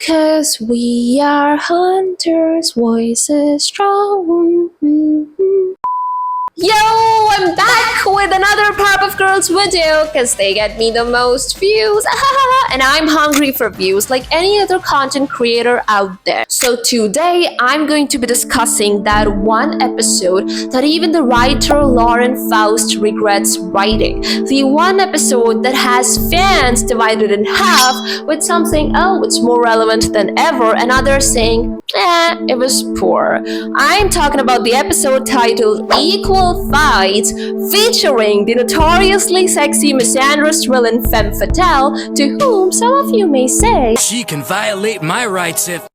'Cause we are hunters, voices strong. Yo, I'm back with another Powerpuff Girls video because they get me the most views. And I'm hungry for views like any other content creator out there. So today I'm going to be discussing that one episode that even the writer Lauren Faust regrets writing. The one episode that has fans divided in half with some saying, oh, it's more relevant than ever, and others saying, it was poor. I'm talking about the episode titled Equal Fights, featuring the notoriously sexy misandrist villain Femme Fatale, to whom some of you may say, she can violate my rights if...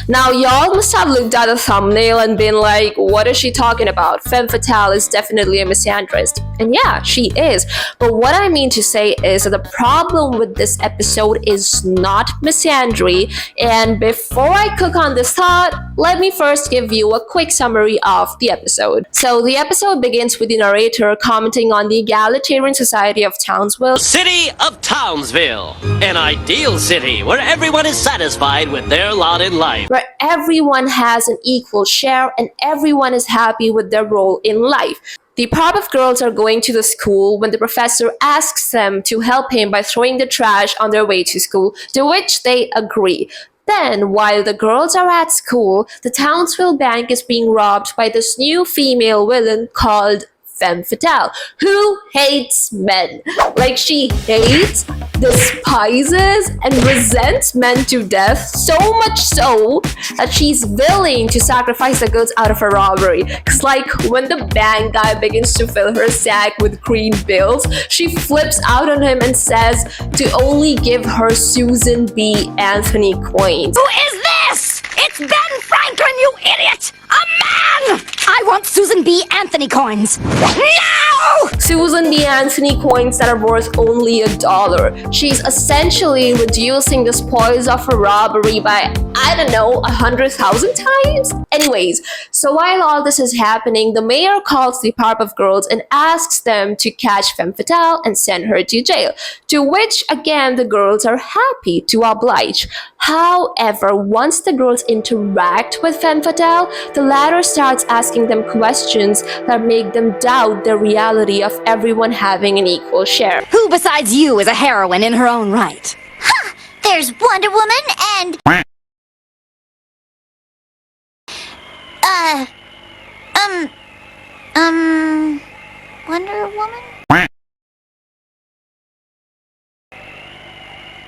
Now, y'all must have looked at the thumbnail and been like, what is she talking about? Femme Fatale is definitely a misandrist. And yeah, she is. But what I mean to say is that the problem with this episode is not misandry. And before I cook on this thought, let me first give you a quick summary of the episode. So the episode begins with the narrator commenting on the egalitarian society of Townsville. City of Townsville, an ideal city where everyone is satisfied with their lot in life. Where everyone has an equal share and everyone is happy with their role in life. The Powerpuff Girls are going to the school when the professor asks them to help him by throwing the trash on their way to school, to which they agree. Then, while the girls are at school, the Townsville bank is being robbed by this new female villain called Femme Fatale, who hates men. Like, she hates, despises, and resents men to death, so much so that she's willing to sacrifice the goods out of her robbery. Cause like, when the bank guy begins to fill her sack with green bills, she flips out on him and says to only give her Susan B. Anthony coins. Who is this? It's Ben Franklin, you idiot! A man! I want Susan B. Anthony coins. No! Susan B. Anthony coins that are worth only $1. She's essentially reducing the spoils of her robbery by, I don't know, 100,000 times? Anyways, so while all this is happening, the mayor calls the Powerpuff Girls and asks them to catch Femme Fatale and send her to jail, to which, again, the girls are happy to oblige. However, once the girls interact with Femme Fatale, the latter starts asking them questions that make them doubt the reality of everyone having an equal share. Who besides you is a heroine in her own right? Huh! There's Wonder Woman and... Wonder Woman?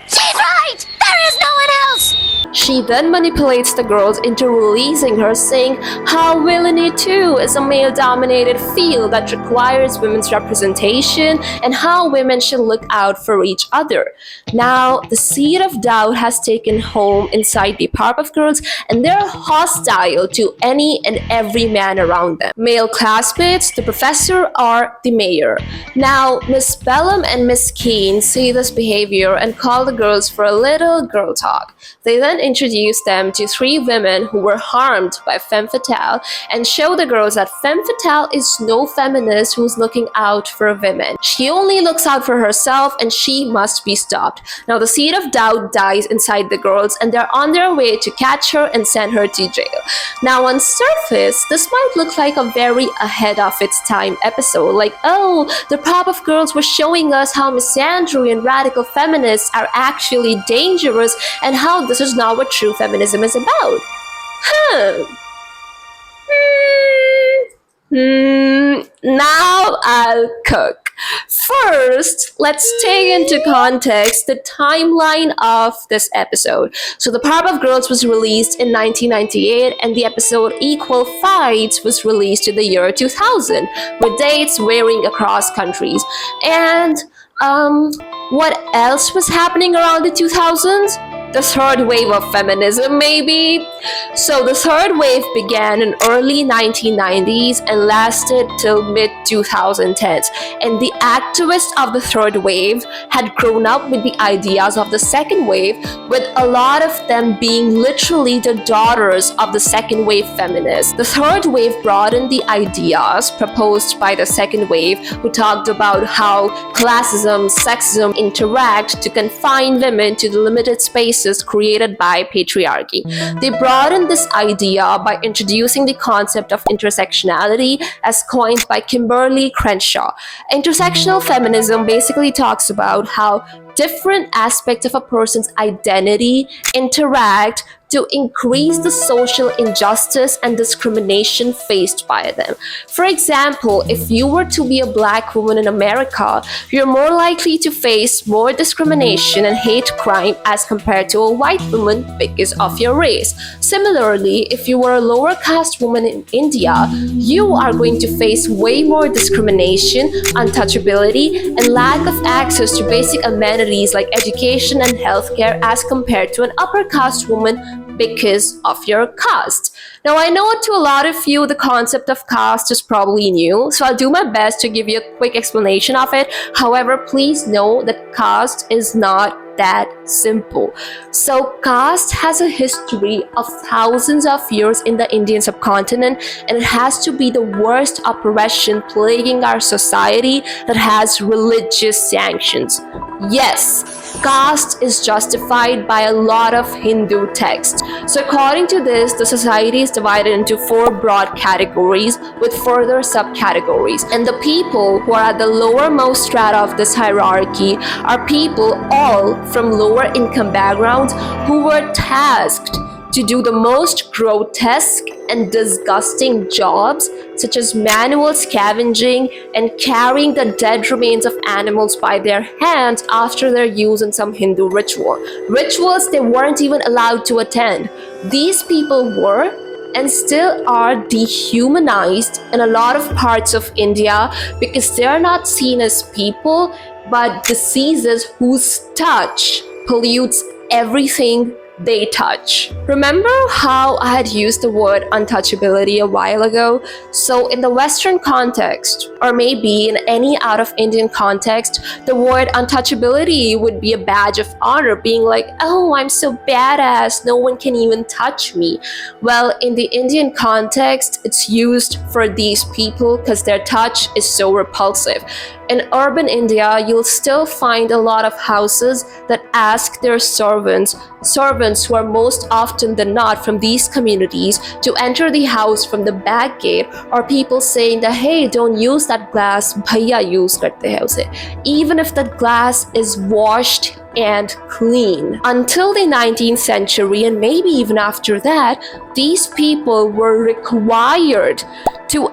She's right! There is no one else! She then manipulates the girls into releasing her, saying how villainy too is a male-dominated field that requires women's representation and how women should look out for each other. Now, the seed of doubt has taken home inside the Powerpuff Girls, and they're hostile to any and every man around them. Male classmates, the professor, or the mayor. Now, Miss Bellum and Miss Keene see this behavior and call the girls for a little girl talk. They then introduce them to 3 women who were harmed by Femme Fatale and show the girls that Femme Fatale is no feminist who's looking out for women. She only looks out for herself and she must be stopped. Now the seed of doubt dies inside the girls and they're on their way to catch her and send her to jail. Now on surface, this might look like a very ahead of its time episode, like, oh, the Powerpuff Girls were showing us how misandry and radical feminists are actually dangerous and how this is not what true feminism is about. Now I'll cook. First, let's take into context the timeline of this episode. So the Powerpuff Girls was released in 1998 and the episode Equal Fights was released in the year 2000, with dates varying across countries. And what else was happening around the 2000s? The third wave of feminism, maybe? So the third wave began in early 1990s and lasted till mid-2010s. And the activists of the third wave had grown up with the ideas of the second wave, with a lot of them being literally the daughters of the second wave feminists. The third wave brought in the ideas proposed by the second wave, who talked about how classism, sexism interact to confine women to the limited spaces spaces created by patriarchy. They brought in this idea by introducing the concept of intersectionality as coined by Kimberly Crenshaw. Intersectional feminism basically talks about how different aspects of a person's identity interact to increase the social injustice and discrimination faced by them. For example, if you were to be a black woman in America, you're more likely to face more discrimination and hate crime as compared to a white woman because of your race. Similarly, if you were a lower caste woman in India, you are going to face way more discrimination, untouchability, and lack of access to basic amenities like education and healthcare as compared to an upper caste woman because of your caste. Now, I know to a lot of you, the concept of caste is probably new, so I'll do my best to give you a quick explanation of it. However, please know that caste is not that simple. So caste has a history of thousands of years in the Indian subcontinent, and it has to be the worst oppression plaguing our society that has religious sanctions. Yes, caste is justified by a lot of Hindu texts. So according to this, the society is divided into 4 broad categories with further subcategories. And the people who are at the lowermost strata of this hierarchy are people all from lower income backgrounds who were tasked to do the most grotesque and disgusting jobs, such as manual scavenging and carrying the dead remains of animals by their hands after their use in some Hindu ritual. Rituals they weren't even allowed to attend. These people were and still are dehumanized in a lot of parts of India because they are not seen as people but diseases whose touch pollutes everything they touch. Remember how I had used the word untouchability a while ago? So in the Western context, or maybe in any out of Indian context, the word untouchability would be a badge of honor, being like, oh, I'm so badass, no one can even touch me. Well, in the Indian context, it's used for these people because their touch is so repulsive. In urban India, you'll still find a lot of houses that ask their servants who are most often than not from these communities, to enter the house from the back gate, or people saying that, hey, don't use that glass, bhaiya use karte hai use, even if that glass is washed and clean. Until the 19th century, and maybe even after that, these people were required to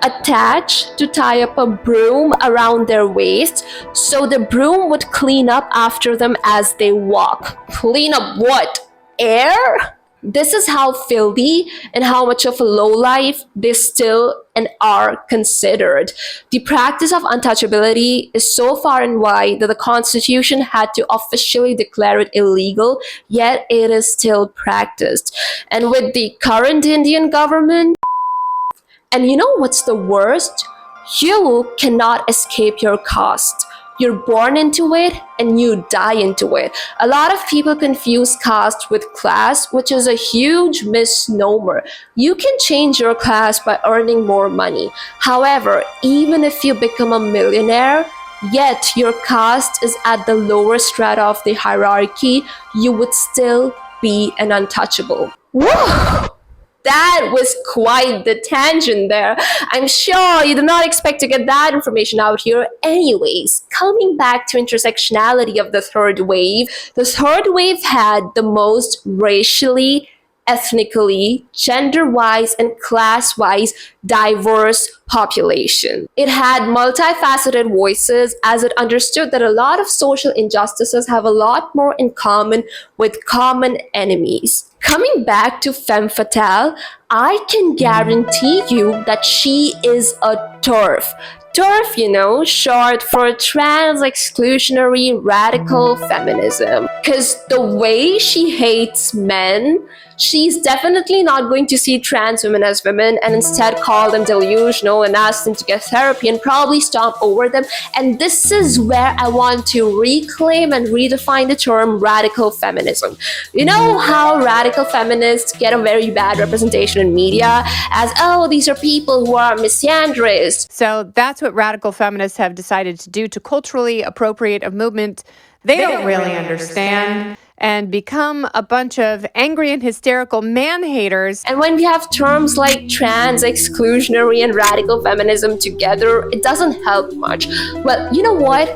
tie up a broom around their waist so the broom would clean up after them as they walk. Clean up what? Air? This is how filthy and how much of a lowlife they still and are considered. The practice of untouchability is so far and wide that the Constitution had to officially declare it illegal, yet it is still practiced. And with the current Indian government, and you know what's the worst? You cannot escape your caste. You're born into it and you die into it. A lot of people confuse caste with class, which is a huge misnomer. You can change your class by earning more money. However, even if you become a millionaire, yet your caste is at the lower strata of the hierarchy, you would still be an untouchable. Woo! That was quite the tangent there. I'm sure you did not expect to get that information out here. Anyways, coming back to intersectionality of the third wave, the third wave had the most racially, ethnically, gender-wise, and class-wise diverse population. It had multifaceted voices as it understood that a lot of social injustices have a lot more in common with common enemies. Coming back to femme fatale, I can guarantee you that she is a TERF. TERF, you know, short for trans exclusionary radical feminism. Because the way she hates men, she's definitely not going to see trans women as women and instead call them delusional and ask them to get therapy and probably stomp over them. And this is where I want to reclaim and redefine the term radical feminism. You know how radical feminists get a very bad representation in media as, oh, these are people who are misandrists. So that's what radical feminists have decided to do to culturally appropriate a movement they don't really understand. and become a bunch of angry and hysterical man-haters. And when we have terms like trans, exclusionary, and radical feminism together, it doesn't help much. Well, you know what?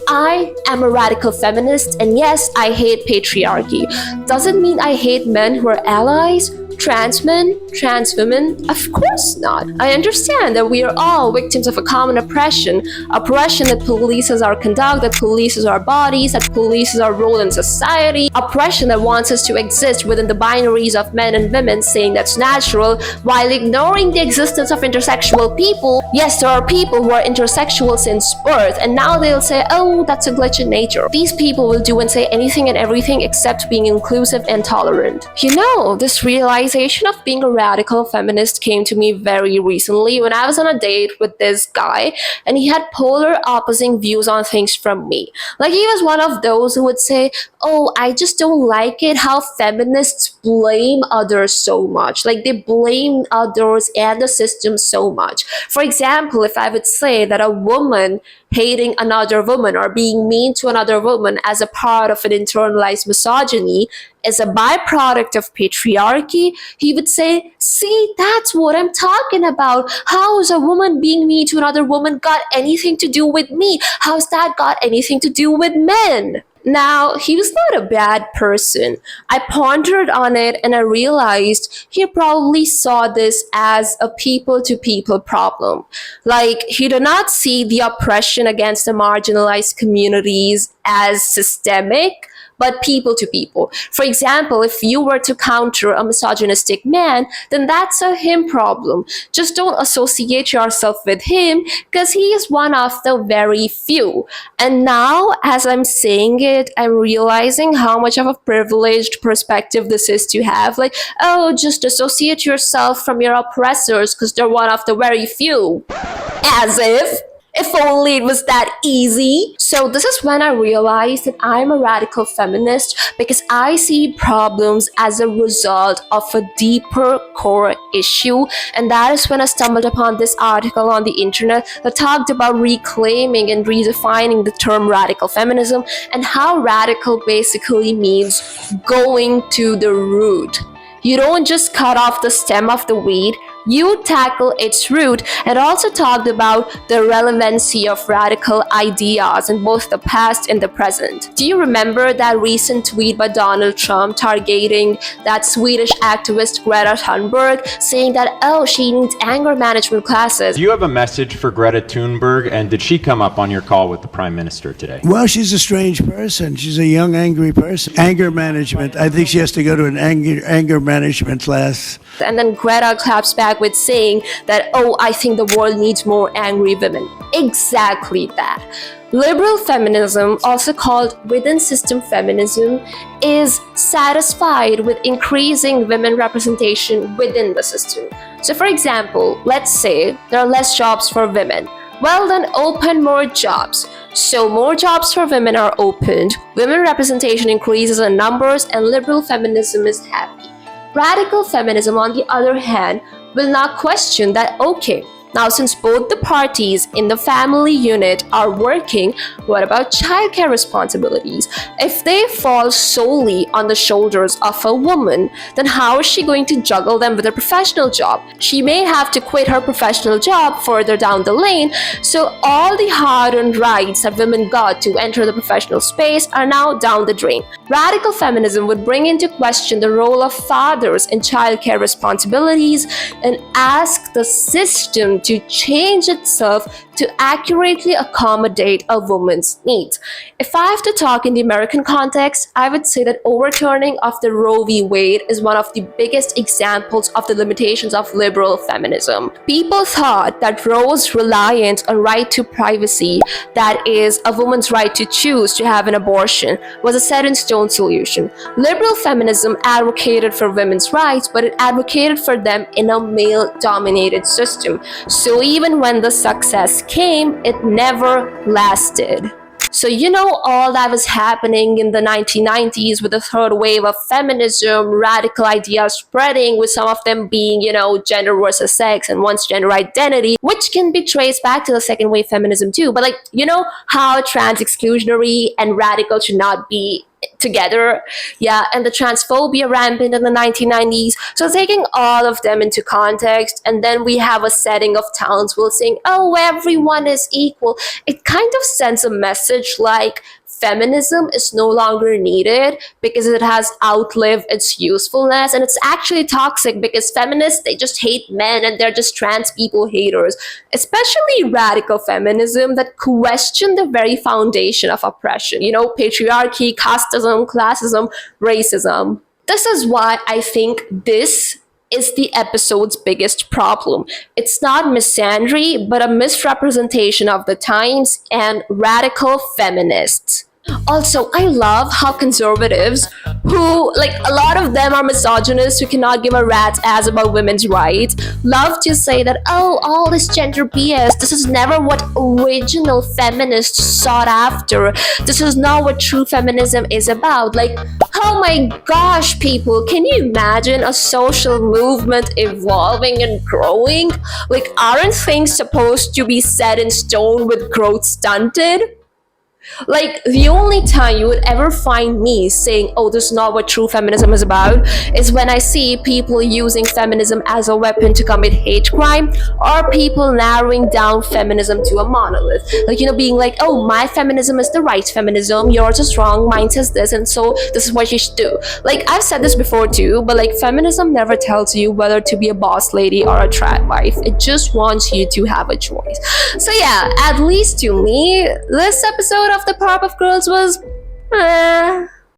I am a radical feminist, and yes, I hate patriarchy. Does it mean I hate men who are allies? Trans men? Trans women? Of course not. I understand that we are all victims of a common oppression that polices our conduct, that polices our bodies, that polices our role in society, oppression that wants us to exist within the binaries of men and women, saying that's natural, while ignoring the existence of intersexual people. Yes, there are people who are intersexual since birth, and now they'll say, oh, that's a glitch in nature. These people will do and say anything and everything except being inclusive and tolerant. You know, this realization of being a radical feminist came to me very recently when I was on a date with this guy, and he had polar opposing views on things from me. Like, he was one of those who would say, oh, I just don't like it how feminists blame others so much. Like, they blame others and the system so much. For example, if I would say that a woman hating another woman or being mean to another woman as a part of an internalized misogyny is a byproduct of patriarchy, he would say, see, that's what I'm talking about. How is a woman being mean to another woman got anything to do with me? How's that got anything to do with men? Now, he was not a bad person. I pondered on it and I realized he probably saw this as a people-to-people problem. Like, he did not see the oppression against the marginalized communities as systemic, but people to people. For example, if you were to counter a misogynistic man, then that's a him problem. Just don't associate yourself with him because he is one of the very few. And now, as I'm saying it, I'm realizing how much of a privileged perspective this is to have. Like, oh, just associate yourself from your oppressors because they're one of the very few. As if only it was that easy. So this is when I realized that I'm a radical feminist because I see problems as a result of a deeper core issue. And that is when I stumbled upon this article on the internet that talked about reclaiming and redefining the term radical feminism and how radical basically means going to the root. You don't just cut off the stem of the weed, you tackle its root, and also talked about the relevancy of radical ideas in both the past and the present. Do you remember that recent tweet by Donald Trump targeting that Swedish activist Greta Thunberg, saying that, oh, she needs anger management classes? Do you have a message for Greta Thunberg, and did she come up on your call with the Prime Minister today? Well, she's a strange person. She's a young, angry person. Anger management. I think she has to go to an anger management class. And then Greta claps back with saying that, oh, I think the world needs more angry women. Exactly that. Liberal feminism, also called within system feminism, is satisfied with increasing women representation within the system. So for example, let's say there are less jobs for women. Well, then open more jobs. So more jobs for women are opened, women representation increases in numbers, and liberal feminism is happy. Radical feminism, on the other hand, will not question that, okay, now since both the parties in the family unit are working, what about childcare responsibilities? If they fall solely on the shoulders of a woman, then how is she going to juggle them with a professional job? She may have to quit her professional job further down the lane, so all the hard-earned rights that women got to enter the professional space are now down the drain. Radical feminism would bring into question the role of fathers in childcare responsibilities and ask the system to change itself to accurately accommodate a woman's needs. If I have to talk in the American context, I would say that overturning of the Roe v. Wade is one of the biggest examples of the limitations of liberal feminism. People thought that Roe's reliance on right to privacy, that is, a woman's right to choose to have an abortion, was a set-in-stone solution. Liberal feminism advocated for women's rights, but it advocated for them in a male-dominated system. So even when the success came, it never lasted. So you know all that was happening in the 1990s with the third wave of feminism, radical ideas spreading, with some of them being, gender versus sex and one's gender identity, which can be traced back to the second wave feminism too. But how trans exclusionary and radical should not be together. Yeah, and the transphobia rampant in the 1990s. So taking all of them into context, and then we have a setting of Townsville saying, oh, everyone is equal. It kind of sends a message like feminism is no longer needed because it has outlived its usefulness, and it's actually toxic because feminists, they just hate men and they're just trans people haters, especially radical feminism that question the very foundation of oppression, you know, patriarchy, casteism, classism, racism. This is why I think this is the episode's biggest problem. It's not misandry, but a misrepresentation of the times and radical feminists. Also, I love how conservatives, who, like, a lot of them are misogynists who cannot give a rat's ass about women's rights, love to say that, oh, all this gender BS, this is never what original feminists sought after. This is not what true feminism is about. Like, oh my gosh, people, can you imagine a social movement evolving and growing? Like, aren't things supposed to be set in stone with growth stunted? Like, the only time you would ever find me saying, oh, this is not what true feminism is about, is when I see people using feminism as a weapon to commit hate crime, or people narrowing down feminism to a monolith. Like, you know, being like, oh, my feminism is the right feminism, yours is wrong, mine says this, and so this is what you should do. Like, I've said this before too, but like, feminism never tells you whether to be a boss lady or a trad wife. It just wants you to have a choice. So yeah, at least to me, this episode of the Powerpuff Girls was